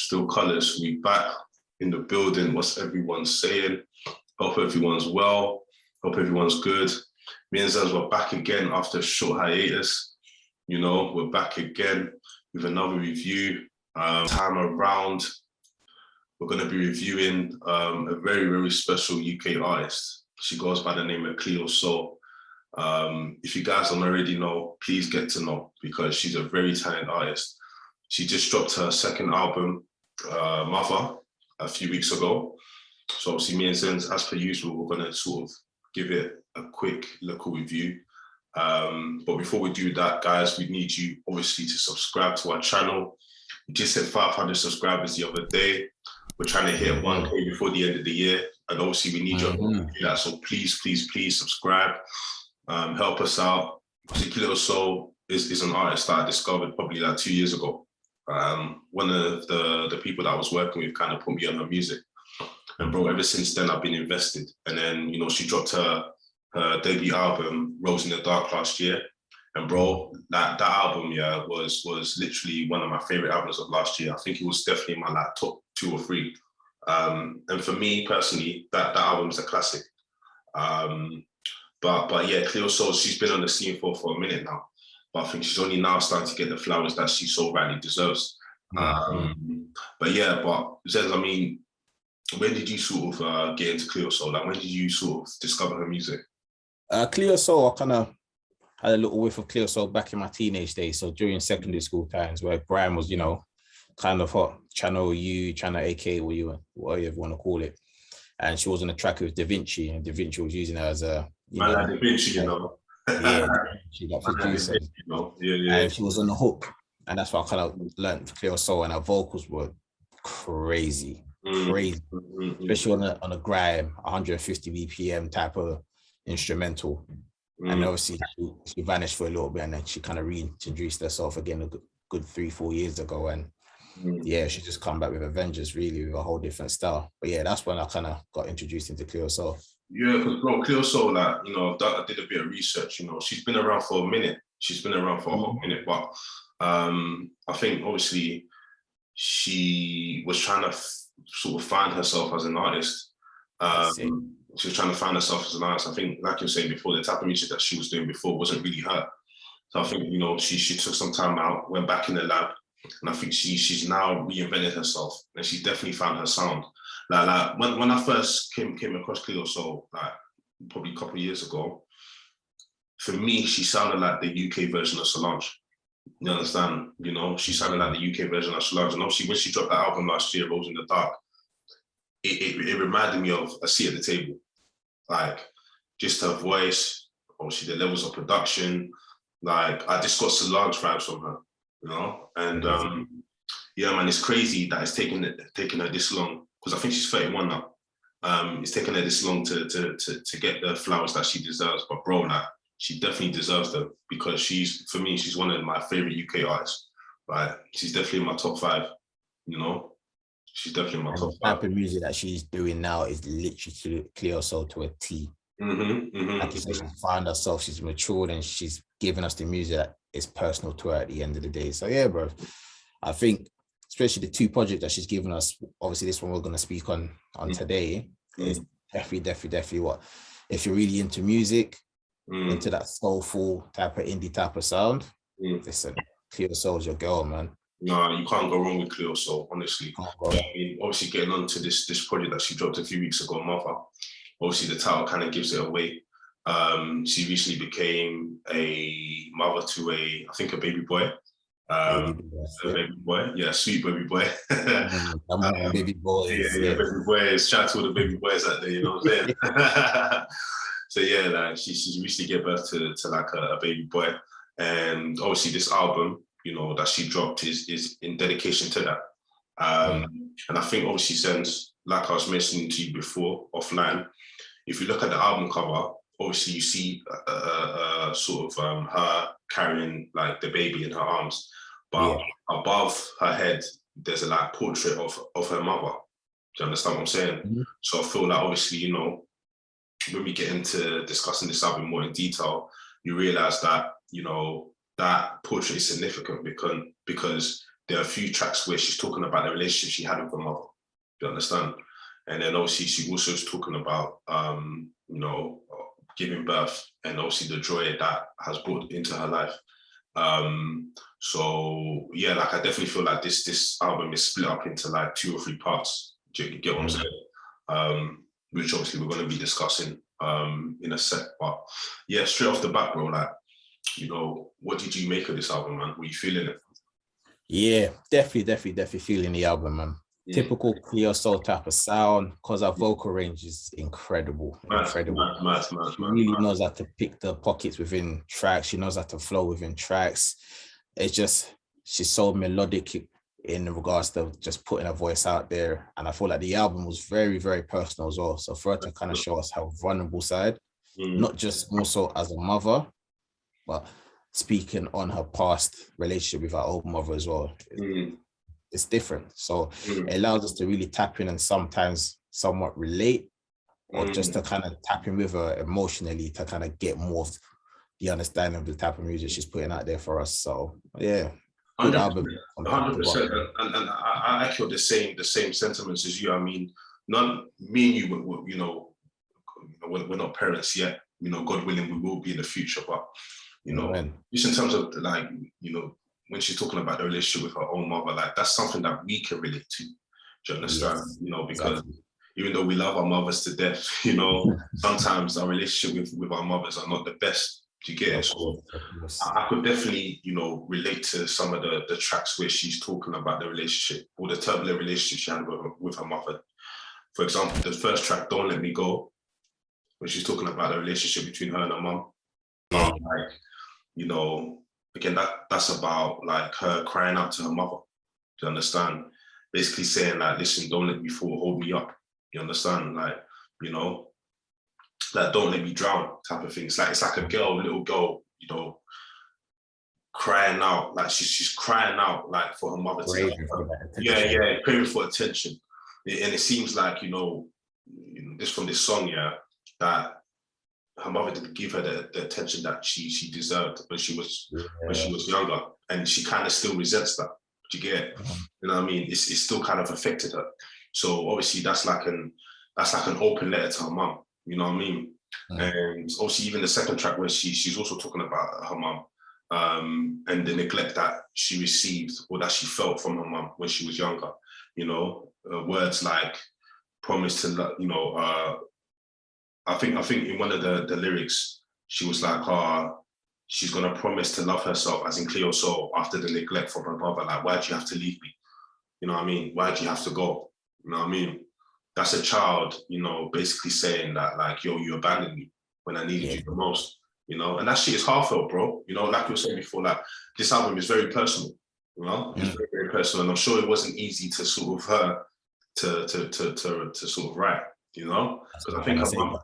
Still Colours, we back in the building. What's everyone saying? Hope everyone's well. Hope everyone's good. Me and Zaz were back again after a short hiatus. You know, we're back again with another review. Time around, we're going to be reviewing a very, very special UK artist. She goes by the name of Cleo Sol. If you guys don't already know, please get to know, because she's a very talented artist. She just dropped her second album, Mother, a few weeks ago. So obviously me and Zenz, as per usual, we're going to sort of give it a quick local review. But before we do that, guys, we need you obviously to subscribe to our channel. We just hit 500 subscribers the other day. We're trying to hit 1K before the end of the year. And obviously we need your help to do that. So please, please, please subscribe. Help us out. Cleo Sol is an artist that I discovered probably like 2 years ago. One of the people that I was working with kind of put me on her music. And bro, ever since then, I've been invested. And then, you know, she dropped her debut album, Rose in the Dark, last year. And bro, that album, yeah, was literally one of my favorite albums of last year. I think it was definitely in my like top 2 or 3. And for me personally, that album is a classic. But yeah, Cleo Sol, she's been on the scene for a minute now. But I think she's only now starting to get the flowers that she so rightly deserves. But yeah, Zenz, I mean, when did you sort of get into Cleo Sol? Like, when did you sort of discover her music? Cleo Sol, I kind of had a little whiff of Cleo Sol back in my teenage days. So during secondary school times, where grime was, you know, kind of hot, Channel U, Channel AK, whatever you want to call it. And she was on a track with Da Vinci, and Da Vinci was using her as a, Da Vinci, you know. Yeah, she got produced. And she was on the hook. And that's what I kind of learned for Cleo Sol, and her vocals were crazy. Especially on a grime 150 BPM type of instrumental. And obviously she vanished for a little bit, and then she kind of reintroduced herself again a good 3-4 years ago, and yeah, she just come back with Avengers, really, with a whole different style. But yeah, that's when I kind of got introduced into Cleo Sol. Yeah, because bro, Cleo Sol, like, you know, I did a bit of research. You know, she's been around for a minute. She's been around for a hot minute, but I think obviously she was trying to sort of find herself as an artist. She was trying to find herself as an artist. I think, like you were saying before, the type of music that she was doing before wasn't really her. So I think, you know, she took some time out, went back in the lab, and I think she's now reinvented herself, and she definitely found her sound. Like when I first came across Cleo Sol, like probably a couple of years ago, for me, she sounded like the UK version of Solange. You understand? You know, she sounded like the UK version of Solange. And obviously, when she dropped that album last year, Rose in the Dark, it reminded me of A Seat at the Table. Like, just her voice, obviously the levels of production. Like, I just got Solange vibes from her, you know? And yeah, man, it's crazy that it's taken her this long, because I think she's 31 now. It's taken her this long to get the flowers that she deserves. But bro, like, she definitely deserves them, because for me, she's one of my favorite UK artists. Right? She's definitely in my top 5, you know? She's definitely in my top 5. The type of music that she's doing now is literally Cleo Sol to a T. Like you said, she's found herself, she's matured, and she's giving us the music that is personal to her at the end of the day. So yeah, bro, I think especially the 2 projects that she's given us, obviously this one we're going to speak on today, is definitely what, if you're really into music, into that soulful type of indie type of sound, listen, Cleo Sol's your girl, man. No, you can't go wrong with Cleo Sol, honestly. I mean, obviously getting on to this project that she dropped a few weeks ago, Mother, obviously the title kind of gives it away. She recently became a mother to I think a baby boy. Baby boy, yeah, sweet baby boy. Baby boys. Yeah, baby boys. Shout out to all the baby boys out there, you know what I'm saying? So yeah, like she recently gave birth to like a baby boy, and obviously this album, you know, that she dropped is in dedication to that. And I think obviously, since, like I was mentioning to you before offline, if you look at the album cover, obviously you see sort of her carrying like the baby in her arms, but above her head there's a like portrait of her mother. Do you understand what I'm saying? So I feel like obviously, you know, when we get into discussing this album more in detail, you realize that, you know, that portrait is significant because there are a few tracks where she's talking about the relationship she had with her mother. Do you understand? And then obviously she also is talking about, you know, giving birth and obviously the joy that has brought into her life. So yeah, like I definitely feel like this album is split up into like 2 or 3 parts. Do you get what I'm saying? Which obviously we're going to be discussing in a sec. But yeah, straight off the bat, bro, like, you know, what did you make of this album, man? Were you feeling it? Yeah, definitely feeling the album, man. Typical Cleo Sol type of sound, because her vocal range is incredible. Mad. She really knows how to pick the pockets within tracks. She knows how to flow within tracks. It's just, she's so melodic in regards to just putting her voice out there. And I feel like the album was very, very personal as well. So for her to kind of show us her vulnerable side, not just more so as a mother, but speaking on her past relationship with her old mother as well. It's different. So it allows us to really tap in and sometimes somewhat relate, or just to kind of tap in with her emotionally to kind of get more of the understanding of the type of music she's putting out there for us. So yeah, good 100%, album. 100%. And I echo the same sentiments as you. I mean, me and you, you know, we're not parents yet. You know, God willing, we will be in the future. But you know, just in terms of like, you know, when she's talking about the relationship with her own mother, like that's something that we can relate to. Do you understand? Yes, you know, because even though we love our mothers to death, you know, sometimes our relationship with our mothers are not the best. Do you get it? So I could definitely, you know, relate to some of the tracks where she's talking about the relationship or the turbulent relationship she had with her mother. For example, the first track, Don't Let Me Go, when she's talking about the relationship between her and her mum. Like, you know, again, that's about like her crying out to her mother. Do you understand? Basically saying like, listen, don't let me fall, hold me up. You understand? Like, you know, like don't let me drown type of thing. It's like a little girl, you know, crying out, like she's crying out like for her mother to craving for attention. And it seems like, you know, this from this song, that her mother didn't give her the attention that she deserved when she was younger, and she kind of still resents that. Do you get it? You know what I mean? It's still kind of affected her. So obviously that's like an open letter to her mum. You know what I mean? And obviously even the second track where she's also talking about her mum and the neglect that she received or that she felt from her mum when she was younger. You know, words like promise to, you know. I think in one of the lyrics, she was like, she's gonna promise to love herself, as in Cleo Sol, after the neglect from her mother. Like, why do you have to leave me? You know what I mean? Why do you have to go? You know what I mean? That's a child, you know, basically saying that, like, yo, you abandoned me when I needed you the most. You know, and that shit is heartfelt, bro. You know, like you were saying before, like this album is very personal. You know, it's very, very personal, and I'm sure it wasn't easy to sort of her to sort of write. You know, because I think her mum.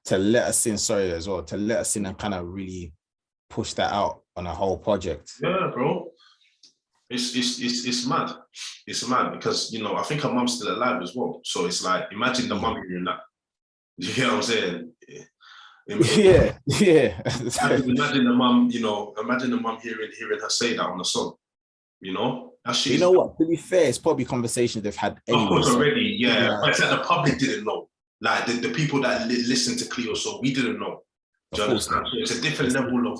To let us in, to let us in and kind of really push that out on a whole project. Yeah, bro. It's mad. It's mad because, you know, I think her mum's still alive as well. So it's like, imagine the mum hearing that. You get what I'm saying? Yeah. Imagine the mum, you know, hearing her say that on the song. You know? You know what? To be fair, it's probably conversations they've had anyway. Of course, already, yeah. But it's like the public didn't know. Like the people that listen to Cleo Sol, we didn't know. Do you understand? So it's a different level of,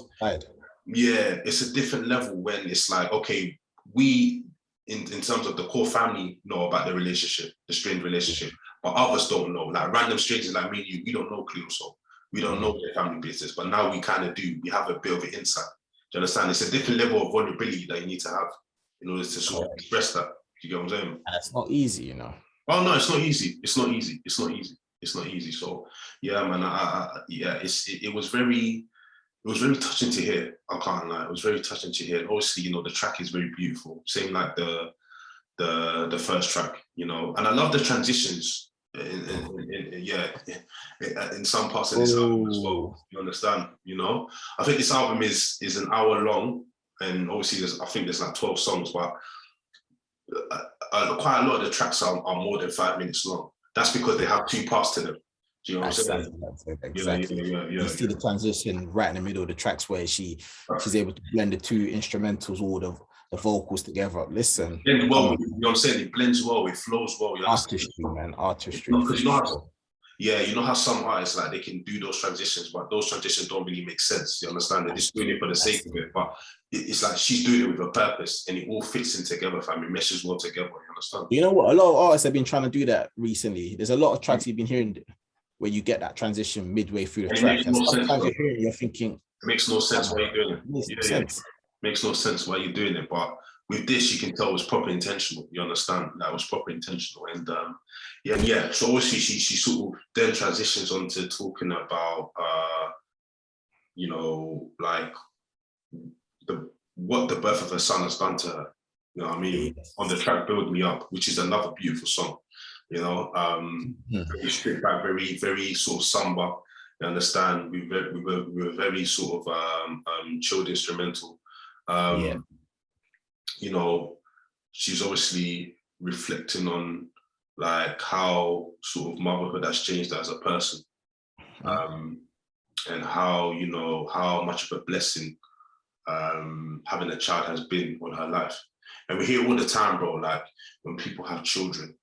it's a different level when it's like, okay, we, in terms of the core family, know about the relationship, the strained relationship, but others don't know. Like random strangers like me and you, we don't know Cleo Sol. We don't know their family business, but now we kind of do. We have a bit of an insight. Do you understand? It's a different level of vulnerability that you need to have in order to sort of express that. Do you get what I'm saying? And it's not easy, you know. Oh no, it's not easy. It's not easy. So yeah, man. It was very touching to hear. I can't lie. It was very touching to hear. And obviously, you know, the track is very beautiful. Same like the first track, you know. And I love the transitions in some parts of this album as well. You understand? You know, I think this album is an hour long, and obviously there's like 12 songs, but quite a lot of the tracks are more than 5 minutes long. That's because they have 2 parts to them. Do you know what I'm saying? Exactly. You see the transition right in the middle of the tracks where she's able to blend the 2 instrumentals, all the the vocals together. Listen, blend well, you know what I'm saying? It blends well, it flows well. Artistry, man, artistry. Because you know how, yeah, you know how some artists, like, they can do those transitions, but those transitions don't really make sense. You understand? They're just doing it for the sake of it. But it's like she's doing it with a purpose, and it all fits in together, fam. It meshes well together. You understand? You know what? A lot of artists have been trying to do that recently. There's a lot of tracks you've been hearing where you get that transition midway through the track. And sometimes you're hearing, you're thinking, it makes no sense why you're doing it. Makes sense. Makes no sense why you're doing it. But with this, you can tell it was proper intentional. You understand? That was proper intentional. And yeah. So obviously she sort of then transitions on to talking about you know, like what the birth of her son has done to her. You know what I mean? Yes. On the track Build Me Up, which is another beautiful song. You know, very stripped back, very, very sort of somber. You understand? We were very sort of chilled instrumental. You know, she's obviously reflecting on like how sort of motherhood has changed her as a person, and how, you know, how much of a blessing having a child has been on her life. And we hear all the time, bro, like when people have children,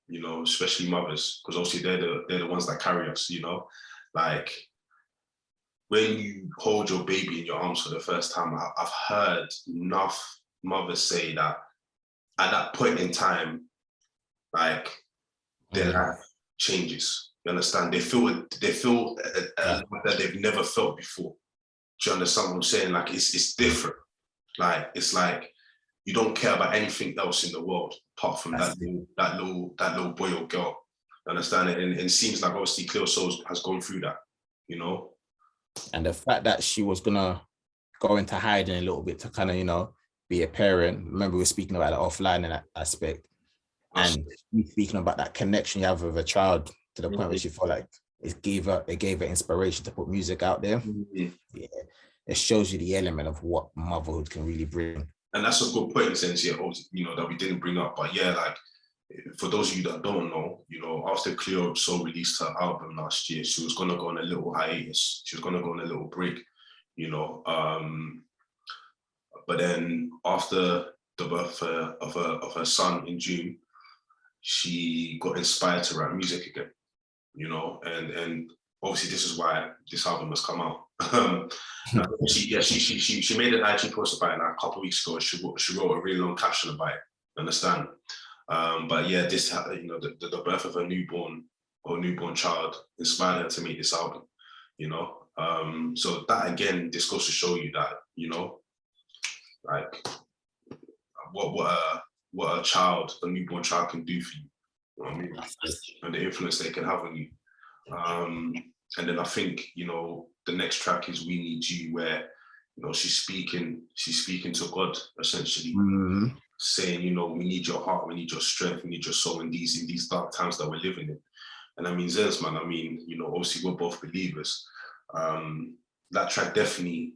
you know, especially mothers, because obviously they're the ones that carry us, you know, like when you hold your baby in your arms for the first time, I've heard enough mothers say that at that point in time, like their life changes. You understand? They feel that they've never felt before. Do you understand what I'm saying? Like it's different. Like it's like you don't care about anything else in the world apart from that little boy or girl. You understand it? And it seems like obviously Cleo Sol has gone through that, you know. And the fact that she was gonna go into hiding a little bit to kind of, you know, be a parent. Remember, we were speaking about it offline in that aspect. And speaking about that connection you have with a child to the point where she felt like it gave her inspiration to put music out there. Yeah, it shows you the element of what motherhood can really bring. And that's a good point in the sense, yeah, you know, that we didn't bring up. But yeah, like for those of you that don't know, you know, after Cleo Sol released her album last year, she was gonna go on a little hiatus. She was gonna go on a little break, you know. But then after the birth of her son in June, she got inspired to write music again, you know, and obviously this is why this album has come out. She made an IG post about it like a couple of weeks ago. She wrote a really long caption about it. Understand? But yeah, this, you know, the birth of a newborn child inspired her to make this album. You know, so that again, this goes to show you that, you know, like what a newborn child can do for you. You know what I mean? And the influence they can have on you. And then I think, you know, the next track is We Need You, where, you know, she's speaking to God, essentially, saying, you know, we need your heart, we need your strength, we need your soul in these dark times that we're living in. And I mean, Zenz, man, I mean, you know, obviously we're both believers. That track definitely,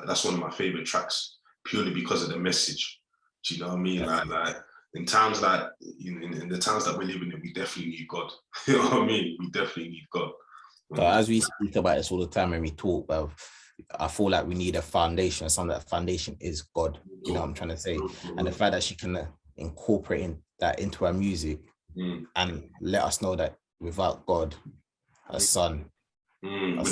that's one of my favorite tracks, purely because of the message. Do you know what I mean? Like in times like, in the times that we're living in, we definitely need God. You know what I mean? We definitely need God. So as we speak about this all the time when we talk about, I feel like we need a foundation, and some of that foundation is God. You know what I'm trying to say? And the fact that she can incorporate that into her music and let us know that without God, her son, come on.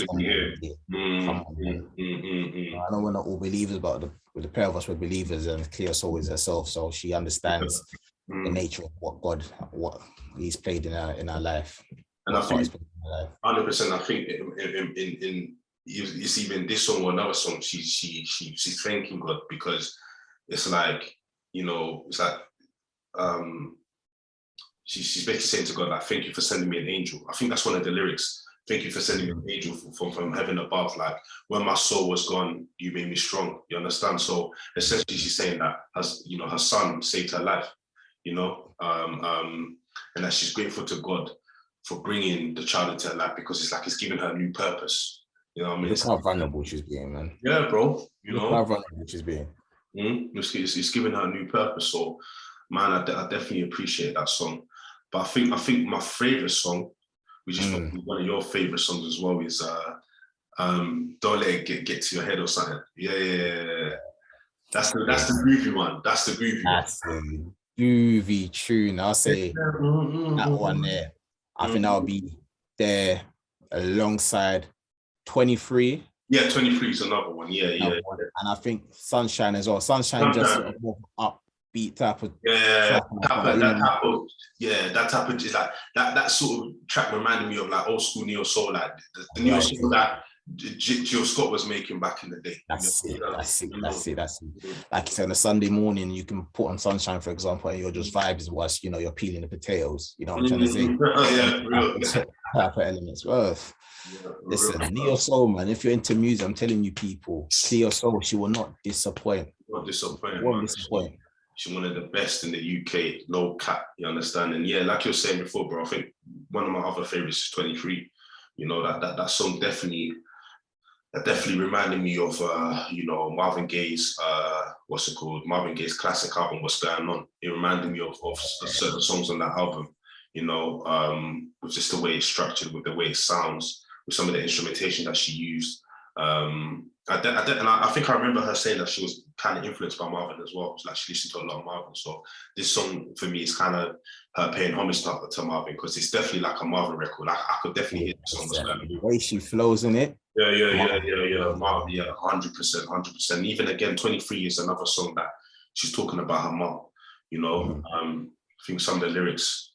I know we're not all believers, but with the pair of us, we're believers, and Cleo Sol is herself, so she understands the nature of what he's played in our life. And I think 100%. I think in it's even this song or another song, she's thanking God, because it's like, you know, it's like she's basically saying to God, like, thank you for sending me an angel. I think that's one of the lyrics. Thank you for sending me an angel from heaven above. Like, when my soul was gone, you made me strong. You understand? So essentially, she's saying that, you know, her son saved her life. You know, and that she's grateful to God for bringing the child into her life, because it's like it's giving her a new purpose. You know what I mean? Look how vulnerable she's being, man. Yeah, bro. You know how vulnerable she's being. It's giving her a new purpose. So, man, I definitely appreciate that song. But I think my favorite song, which is probably one of your favorite songs as well, is Don't Let It Get to Your Head or something. Yeah. That's the groovy one. That's the groovy one. Groovy tune. I'll say that one there. I think that'll be there alongside 23. Yeah, 23 is another one. Yeah. And I think Sunshine as well. Sunshine just sort of more upbeat type of track. That type of is like that sort of track reminded me of like old school neo soul, like the neo soul that Jill Scott was making back in the day. That's it. Like you said, on a Sunday morning, you can put on Sunshine, for example, and you're just vibes whilst you're peeling the potatoes. You know what I'm trying to say? Type of elements. Well, listen, neo soul, man. If you're into music, I'm telling you, people, Cleo Sol, she will not disappoint. She's one of the best in the UK, no cap, you understand? And yeah, like you were saying before, bro, I think one of my other favorites is 23. You know, that song definitely reminded me of, Marvin Gaye's, Marvin Gaye's classic album, What's Going On. It reminded me of certain songs on that album, with just the way it's structured, with the way it sounds, with some of the instrumentation that she used. I think I remember her saying that she was kind of influenced by Marvin as well. Like she listened to a lot of Marvin. So this song for me is kind of her paying homage to Marvin, because it's definitely like a Marvin record. I could definitely hear the song. The way she flows in it. Yeah. Marvin, 100%. Even again, 23 is another song that she's talking about her mom. I think some of the lyrics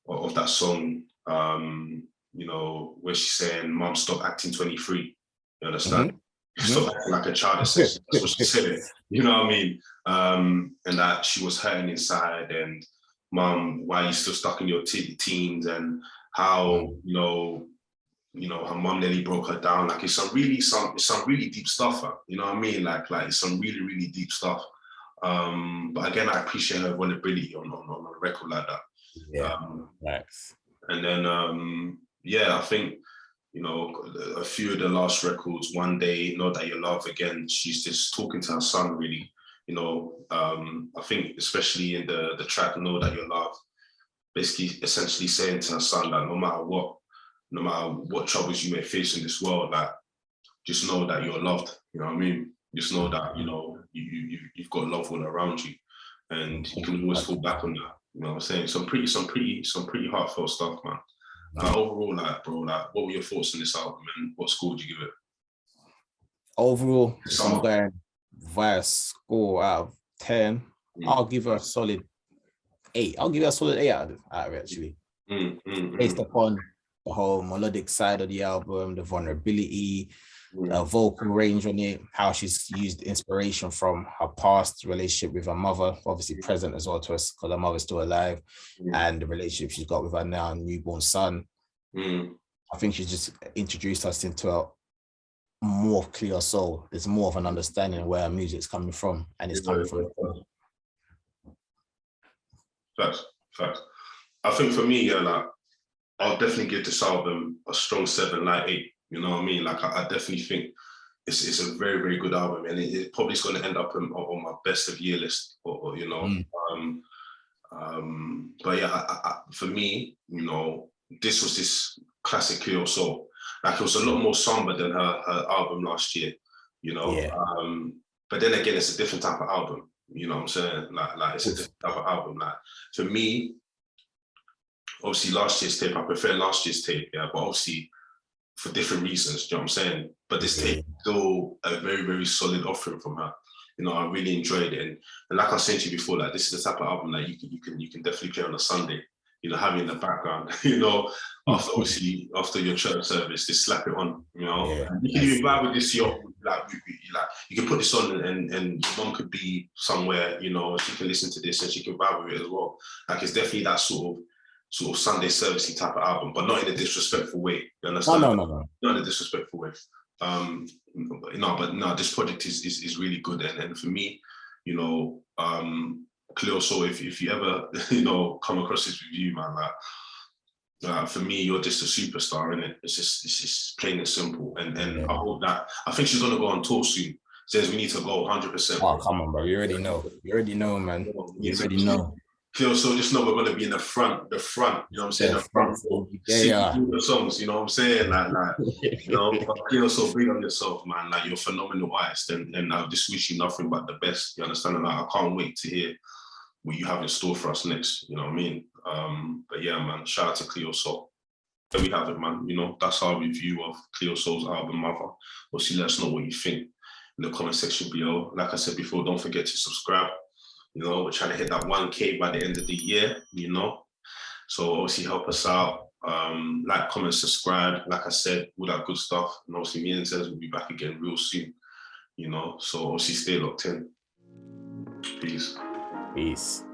of that song, where she's saying, "Mom, stop acting 23." You understand? Stop acting like a child. That's what she said. You know what I mean? And that she was hurting inside, and Mom, why are you still stuck in your teens? And how her mom nearly broke her down. Like it's some really deep stuff. You know what I mean? Like it's some really, really deep stuff. But again, I appreciate her vulnerability on a record like that. Yeah. Nice. And then I think a few of the last records, One Day, Know That You Love Again, she's just talking to her son, really. I think especially in the track Know That You Love, basically essentially saying to her son that no matter what troubles you may face in this world, like just know that you're loved. You know what I mean? Just know that you've got love all around you, and you can always fall back on that. You know what I'm saying? Some pretty heartfelt stuff, man. Overall, what were your thoughts on this album, and what score would you give it? Overall, I'm going via score out of 10. I'll give her a solid 8. I'll give her a solid 8 out of it, actually. Based upon the whole melodic side of the album, the vulnerability, the vocal range on it, how she's used inspiration from her past relationship with her mother, obviously present as well to us because her mother's still alive, and the relationship she's got with her now newborn son. I think she's just introduced us into a more clear soul. There's more of an understanding of where her music's coming from, and it's coming from. Facts. I think for me, I'll definitely give this album a strong 7, like 8. You know what I mean? Like I definitely think it's a very, very good album, and it probably is going to end up on my best of year list, or but yeah, for me, this was this classic Cleo Sol. Like it was a lot more somber than her album last year, but then again, it's a different type of album. You know what I'm saying? Like it's a different type of album. Like for me, obviously last year's tape, I prefer last year's tape, but obviously for different reasons, you know what I'm saying? But this tape is still a very, very solid offering from her. I really enjoyed it. And like I was saying to you before, like this is the type of album that you can definitely play on a Sunday, have it in the background, after your church service, just slap it on, you can even vibe with this, you can put this on and your mom could be somewhere, she can listen to this and she can vibe with it as well. Like it's definitely that sort of Sunday servicey type of album, but not in a disrespectful way. You understand? No. Not in a disrespectful way. This project is really good, and for me, Cleo Sol, if you ever come across this review, man, for me, you're just a superstar, innit? It's just plain and simple, and I hope that I think she's gonna go on tour soon. Says we need to go 100%. Oh, come on, bro! You already know, man. You already know. Cleo Sol, just know we're gonna be in the front, you know what I'm saying? The front for the songs, you know what I'm saying? Like you know, Cleo Sol, big on yourself, man. Like you're a phenomenal artist, and I just wish you nothing but the best. You understand? And like, I can't wait to hear what you have in store for us next. You know what I mean? But yeah, man, shout out to Cleo Sol. There we have it, man. You know, that's our review of Cleo Sol's album Mother. Obviously, let us know what you think in the comment section below. Like I said before, don't forget to subscribe. You know, we're trying to hit that 1K by the end of the year, you know. So obviously help us out. Like, comment, subscribe. Like I said, all that good stuff. And obviously Manenza will be back again real soon, you know. So obviously stay locked in. Peace. Peace.